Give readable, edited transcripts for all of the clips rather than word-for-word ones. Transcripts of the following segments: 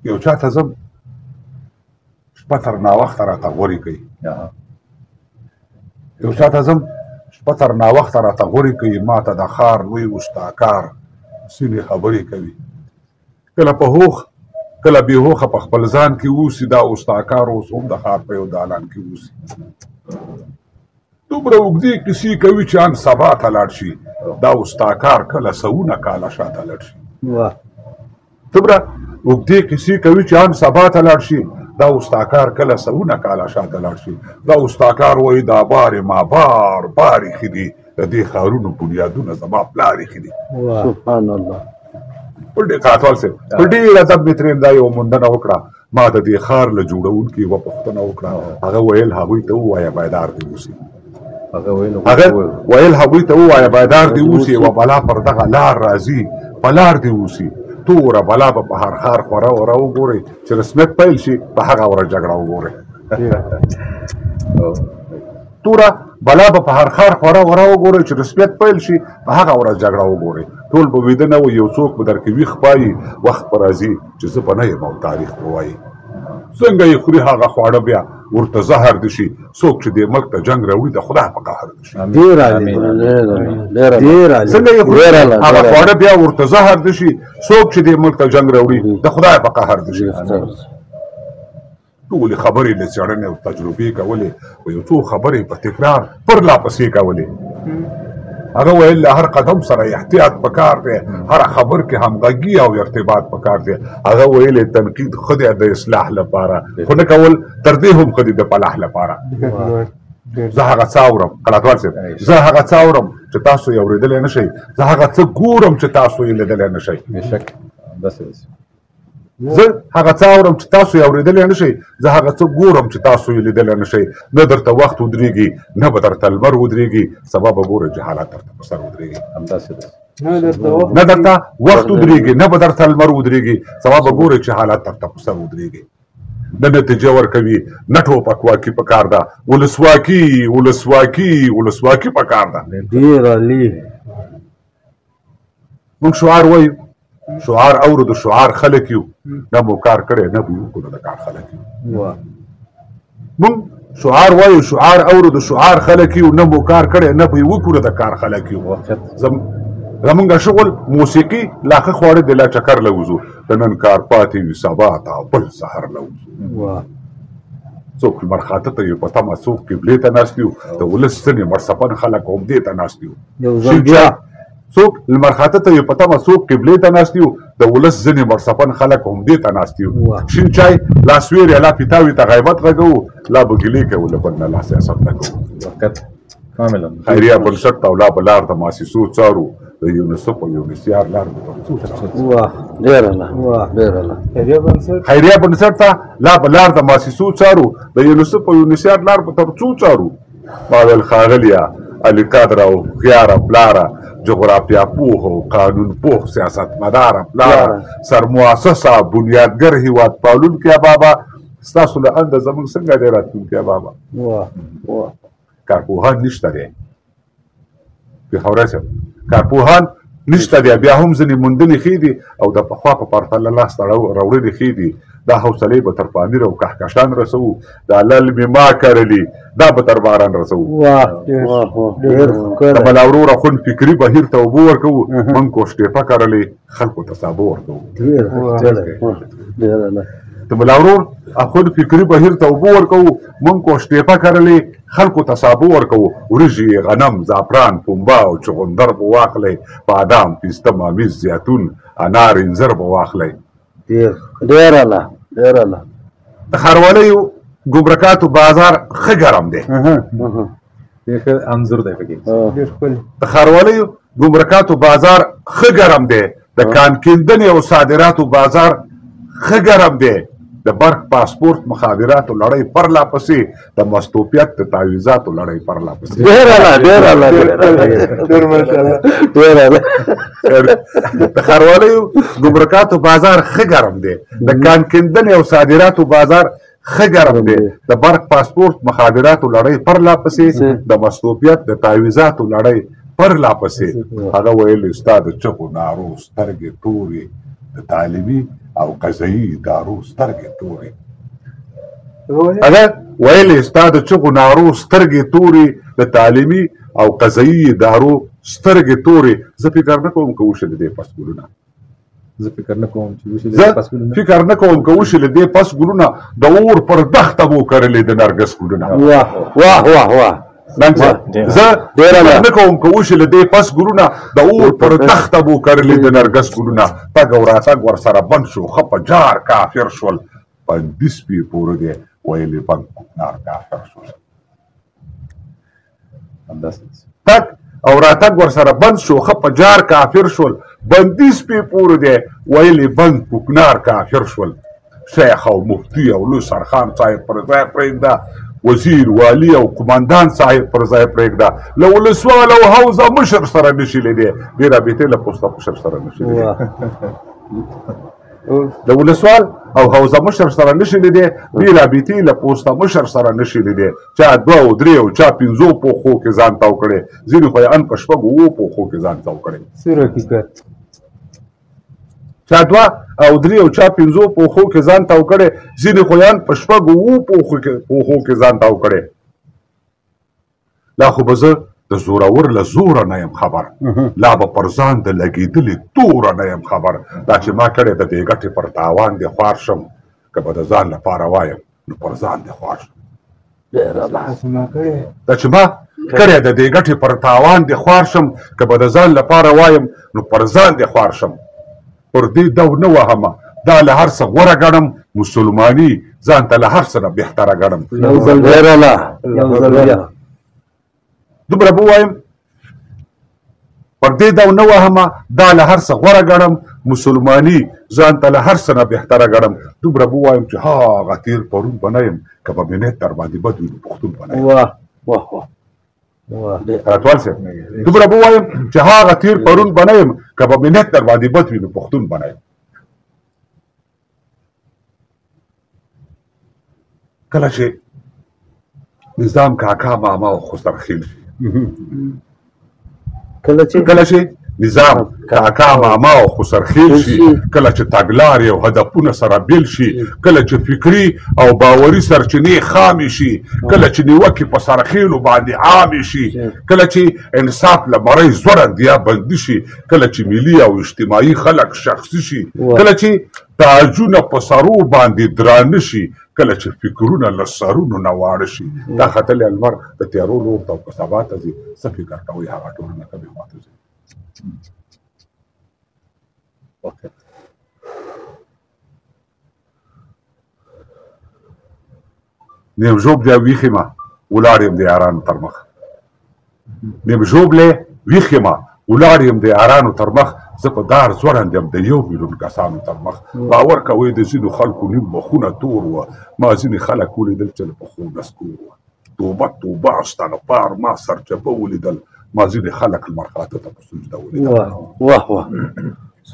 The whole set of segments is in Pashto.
یو چا ته ځم شپه تر ناوخته راته غورې کوي یو چا ته ځم شپه تر ناوخته راته غورې کوي ما ته د ښار لوی استاکار سینې خبرې کوي کله په هوښ کله بې هوښه په خپل ځان کې اوسي دا استاکار اوس هم د ښار په یو دالان کې اوسي دومره اوږدې کیسې کوي چې ان سبا ته لاړ شي دا استاکار کله سوونه کاله شاته لاړ شي دومره اوږدې کیسې کوي چې ان سبا ته لاړ شي دا استاکار کله سوونه کاله شاته لاړ شي دا استاکار وایي دا بارې ما بار بار ایښي دي د دې ښارونو بنیادونه زما پلار ایښي دي سبحان الله پر ډېر قاتوال صاحب پر ډېر ادب مې ترې دا یو موندنه وکړه ما د دې ښار له جوړونکي یوه پوښتنه وکړه هغه ویل هغوی ته ووایه بیدار دې اوسي هغه ویل هغوی ته ووایه بیدار دې اوسي یوه بلا پر دغه لار راځي په لار دې اوسي توره بلا به په هر ښار خوره وره وګورئ چې رسمیت پیل شي په هغه وره جګړه وګورئ توره بلا به په هر ښار خوره وره وګورئ چې رسمیت پیل شي په هغه ورځ جګړه وګورئ ټول به ویده نه وي یو څوک به درکې ویښ پایي وخت به راځي چې زه به نه یم او تاریخ به وایي څنګه یې خوري هغه خواړه بیا ورته زهر دي شي څوک چې دې ملک ته جنګ راوړي د خدای په قهر دي شي څنګه یې خوري هغه خواړه بیا ورته زهر دي شي څوک چې دې ملک ته جنګ راوړي د خدای په قهر دي شي ټولې خبرې له څېړنې او تجربې کولې او یو څو خبرې په تکرار پرلا پسې کولې هغه ویل له هر قدم سره احتیاط پکار دی هر خبر کې همغږي او ارتباط پکار دی هغه ویل تنقید ښه دی د اصلاح لپاره خو نه کول تر دې هم ښه دي د فلاح لپاره زه هغه څه اورم قلاتوال صاحب زه هغه څه اورم چې تاسو یې اورېدلی نه شئ زه هغه څه ګورم چې تاسو یې لیدلی نه شئ زه هغه څه اورم چې تاسو یې اورېدلی نه شئ زه هغه څه ګورم چې تاسو یې لیدلی نه شئ نه درته وخت ودرېږي نه به درته لمر ودرېږي سبا به ګورئ چې حالات درته په سر ودرېږي نه درته وخت ودرېږي نه به درته لمر ودرېږي سبا به ګورئ چې حالات درته په سر ودرېږي نه نتیجه ورکوي نه ټوپکواکي پکار ده ولسواکي ولسواکي ولسواکي پکار ده موږ شعار وایو شعار اورو د شعار خلک یو نه مو کار کړی نه به وکړو د کار خلک یو موږ شعار وایو شعار اورو د شعار خلک یو نه مو کار کړی نه به وکړو د کار خلک یو زمونږ شغل موسیقي لاخه خواړه د لا چکر لوزو د نن کار پاتې وي سبا ته بل سحر لوزو څوک لمر خاته ته یو په تمه څوک قبلې ته ناست یو د ولس ځینې مرصفن خلک عمدې ته ناست یو څوک لمر خاته ته یو په تمه څوک قبلې ته ناست یو د ولس ځینې مرصفن خلک عمدې ته ناست یو شین چای لاس ویرې لا پیتاوي ته غیبت غږوو لا به ګیلې کوو له بل نه لا سیاست نه کوو خیریه بنسټ ته او لا به لار د مؤسسو څارو د یونیسف او یونیسیار لار به خیریه بنسټ ته لا به لار د مؤسسو څارو د یونیسف او یونیسیار لار به تر څو څارو ما ویل ښاغلیه علي قدره او هوښیاره پلاره جغرافیا پوه او قانون پوه سیاست مداره پلاره سرمؤسسه بنیادګر هیواد پالونکی بابا ستاسو له انده زموږ څنګه دی راتلونکی بابا کارپوهان نشته دی پېښوری صاحب کارپوهان نشته دی بیا هم ځینې موندنې ښې دي او د پخوا په پرتله لاسته راوړنې ښې دي دا حوصلې به تر پامیر او کهکشان رسوو دا للمې ما کرلي دا به تر باران رسوو د بلاوروره خون فکري بهیر ته اوبه ورکوو موږ کوشټېپه کرلې خلکو ته سابه ورکوو د بلاورور اخون فکري بهیر ته اوبه ورکوو موږ کوشټېپه کرلې خلکو ته سابه ورکوو وریژې غنم زعفران پنبه او چغندر به واخلئ بادام پیسته ممیز زیتون انار انځر به واخلئ د ښارولیو ګمرکاتو بازار ښه ګرم دی د ښارولیو ګمرکاتو بازار ښه ګرم دی د کان کیندنې او صادراتو بازار ښه ګرم دی د برق پاسپورت مخابراتو لړۍ پرلا پسې د مستوفیت د تعویضاتو لړۍ پرلا پسې د ښارولیو ګمرکاتو بازار ښه ګرم دی د کان کیندنې او صادراتو بازار ښه ګرم دی د برق پاسپورت مخابراتو لړۍ پرلا پسې د مستوفیت د تعویضاتو لړۍ پرلا پسې هغه ویل ستا د چغو نارو سترګې تورې د تعلیمي او قضایي ادارو سترګې تورې. هغه ویلې ستا د چغو نارو سترګې تورې، د تعلیمي او قضایي ادارو سترګې تورې. زه فکر نه کوم که وشي له دې پس ګلونه، زه فکر نه کوم چې وشي له دې پس ګلونه د اور پر دښته مو کرلې د نرګس ګلونه. واه واه واه واه زه فکر نه کوم که وشي له دې پس ګلونه د اور پر دښته مو کرلې د نرګس ګلونه. تګ او راتګ ورسره بند شو، ښه په جار کافر شول، بندي سپي پورې دی ویلې بند کوکنار کافر شول. تګ او راتګ ورسره بند شو، ښه په جار کافر شول، بندي سپي پورې دی ویلې بند کوکنار کافر شول. شیخ او مفتي او لوی سرخان صاحب پر ځای پرېږده، وزیر والي او قماندان صاحب پر ځای پرېږده، له ولسوال او حوزه مشر سره نشي لیدی، دې رابطې له پوسته مشر سره نشي لیدی، د ولسوال او حوزه مشر سره نشي لیدی، دې رابطې له پوسته مشر سره نشي لیدی. چا 2 او 3 او چا 5 پوخو کې ځان تاو کړی، ځینې خو یې ان په 6 پوخو کې ځان تاو کړی. چا 2 او 3 او چا 5 پوخو کې ځان تاو کړی، ځینې خو یې ان په 6 پوخو کې ځان تاو کړی. لا خو به زه د زورور له زوره نه یم خبر، لا به پر ځان د لګېدلې توره نه یم خبر. دا چې ما کړی د دې ګټې پر تاوان دې خوار شم، که به د ځان لپاره وایم نو پر ځان دې خوار شم. دا چې ما کړی د دې ګټې پر تاوان دې خوار شم، که به د ځان لپاره وایم نو پر ځان دې خوار شم. پر دې دو نه وهمه، دا له هر څه غوره ګڼم، مسلماني ځان ته له هر څه نه بهتره ګڼم. دومره به ووایم، پر دې دو نه وهمه، دا له هر څه غوره ګڼم، مسلماني ځان ته له هر څه نه بهتره ګڼم. دومره به ووایم چې هغه تېر پرون به نه یم، که به مې نیت در باندې بد وي نو پښتون به نه یم. راتوال صاحب دومره به ووایم چې هغه تېر پرون به نه یم، که به مې نیت در باندې بد وي نو پښتون به نه یم. کله چې نظام کاکا ماما او خسرخیل شي، کله چې نظام کاکا ماما او خسرخیل شي، کله چې تګلارې او هدفونه سره بیل شي، کله چې فکري او باوري سرچینې خامې شي، کله چې نیوکې په سرخیلو باندې عامې شي، کله چې انصاف له مرۍ ځوړند یا بندي شي، کله چې ملي او اجتماعي خلک شخصي شي، کله چې تاجونه په سرو باندې درانه شي، کله چې فکرونه له سرونو نه واړه شي. دا ختلی لمر د تیارو لور ته او که سبا ته ځي، څه فکر کوئ هغه ټولنه کمې خواته ځي. نیم ژوبلی ویښ یم ولاړ یم د یارانو تر مخ، نیم ژوبلی ویښ یم ولاړ یم د یارانو تر مخ، زه په دار ځوړند یم د 1 میلیون کسانو تر مخ. باور کوئ د ځینو خلکو نیم مخونه تور وه، ما ځینې خلک ولیدل چې له پښو نسکور وه. توبه توبه استغفار، ما سرچپه ولیدل، ما ځینې خلک لمر خاته ته په سجده ولیدل. واه واه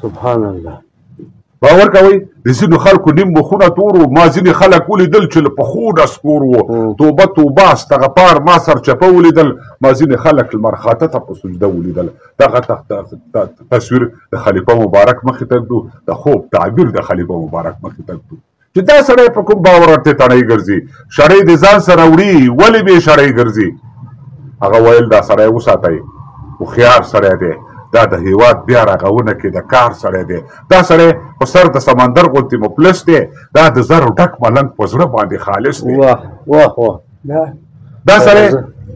سبحان الله. باور کوئ د ځینو خلکو نیم مخونه تور وو، ما ځینې خلک ولیدل چې له پښو نسکور وو. توبه توبه استغفار، ما سرچپه ولیدل، ما ځینې خلک لمر خاته ته په سجده ولیدل. دغه تصویر د خلیفه مبارک مخې ته ږدو، د خوب تعبیر د خلیفه مبارک مخې ته ږدو چې دا سړی په کوم باور ورته تڼۍ ګرځي، شړۍ د ځان سره وړي، ولې بې شړۍ ګرځي؟ هغه ویل دا سړی وساتئ، هوښیار سړی دی، دا د هیواد بیا رغونه کې د کار سړی دی، دا سړی په سر د سمندر غوندې مفلس دی، دا د زرو ډک ملنګ په زړه باندې خالص دی. دا سړی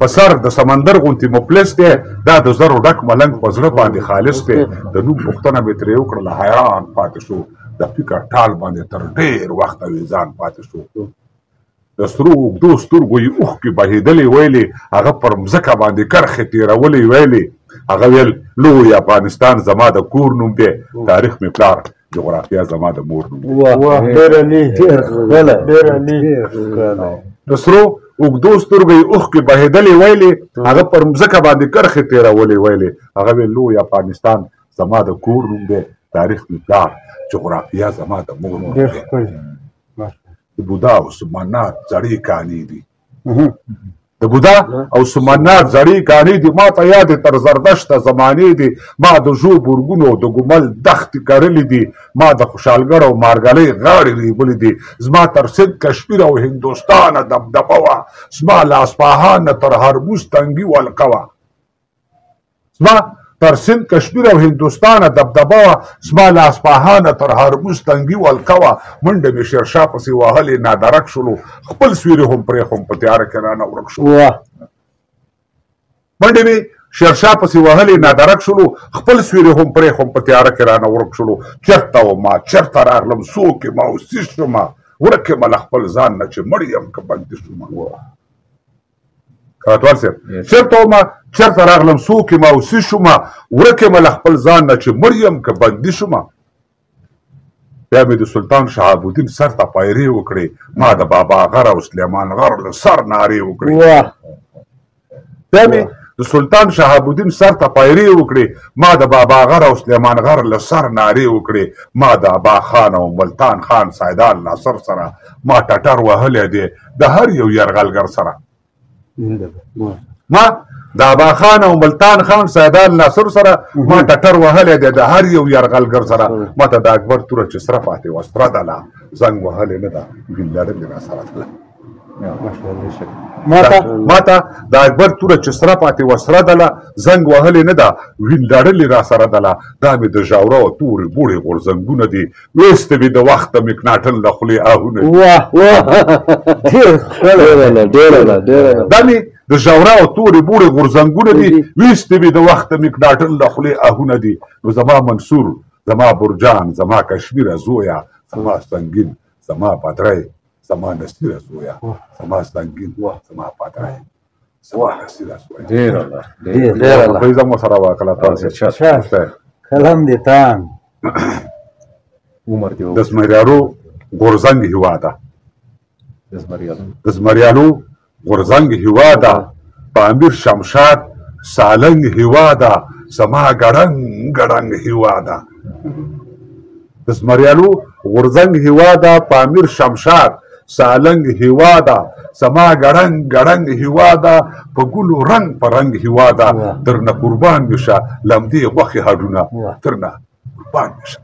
په سر د سمندر غوندې مفلس دی، دا د زرو ډک ملنګ په زړه باندې خالص دی. د نوم پوښتنه مې ترې وکړله، حیران پاتې شو، د فکر ټال باندې تر ډېر وخته ویزان پاتې شو. د سرو اوږدو سترګو یې اوښکې بهېدلې ویلې، هغه پر مځکه باندې کرښې تېرولې ویلې. هغه ویل لوی افغانستان زما د کور نوم دی، تاریخ مې پلار، جغرافیه زما د مور نوم دی. د سرو اوږدو سترګو یې اوښکې بهېدلې ویلې، هغه پر مځکه باندې کرښې تېرولې ویلې. هغه ویل لوی افغانستان زما د کور نوم دی، تاریخ مې پلار، جغرافیه زما د مور نوم دی. د بودا او سمنات زړې کانې دي، د بودا او سمنات زړې کانې دي ما ته یادې تر زردشته زمانې دي ما د ژو بورګونو د ګمل دښتې کرلې دي ما د خوشحالګړ او مارګلۍ غاړې ریبلې دي زما تر سند کشمیر او هندوستانه دبدبه وه زما له اصفهانه تر هرموز تنګي ولقه وه زما تر سند کشمیر او هندوستانه دبدبه وه زما له اصفهانه تر هرموز تنګي ولقه وه منډه مې شیرشاه پسې وهلې نادرک شولو خپل سویرې هم پرېښوم په تیاره کې رانه ورک شو منډې مې شیرشاه پسې وهلې نادرک شولو خپل سویرې هم پرېښوم په تیاره کې رانه ورک شولو چېرته وما چېرته راغلم څوک یم او څه شومه ورک یم له خپل ځان نه چې مړ یم که بندي شومه کاتوال صاحب چېرته وما چېرته راغلم څوک یم او څه شومه ورک یم له خپل ځان نه چې مړ یم که بندي شومه بیا مې د سلطان شهاب الدین سر ته پایرې وکړې ما د بابا غر او سلیمان غر له سر نارې وکړې بیا مې د سلطان شهاب الدین سر ته پایرې وکړې ما د بابا غر او سلیمان غر له سر نارې وکړې ما د ابا خان او ملتان خان سیدال ناصر سره ما ټټر وهلی دی د هر یو یرغلګر سره ما د ابا خان او ملتان خان سیدال ناصر سره ما ټټر وهلی دی د هر یو یرغلګر سره ما ته د اکبر توره چې سره پاتې وه سره دله زنګ وهلی نه ده ګل لرلې را سره تله ما ته د اکبر توره چې سره پاتې وه سره دله زنګ وهلې نه ده وین لړلې را سره دله دا مې د ژاوره او تورې بوړې غورځنګونه دي ویسته مې د وخت د مکناټن له خولې آهونه دا مې د ژاوره او تورې بوړې غورځنګونه دي ویسته مې د وخت د مکناټن له خولې آهونه دي نو زما منصور زما برجان زما کشمیره زویه زما سنګین زما بدری زما نصیره زویه زما سنګین زما بدری زما نصیره زویه ډېر فیضه مو سره واکله تاسو کلم دې تان عمر دې د زمریانو غورځنګ هېواده د زمریانو غورځنګ هېواده په امیر شمشاد سالنګ هېواده زما ګړنګ ګړنګ هېواده د زمریانو غورځنګ هېواده په امیر شمشاد سالنګ هېواده زما ګړنګ ګړنګ هېواده په ګلو رنګ په رنګ هېواده درنه قربان مې شه لمدې غوښې هډونه درنه قربان مې شه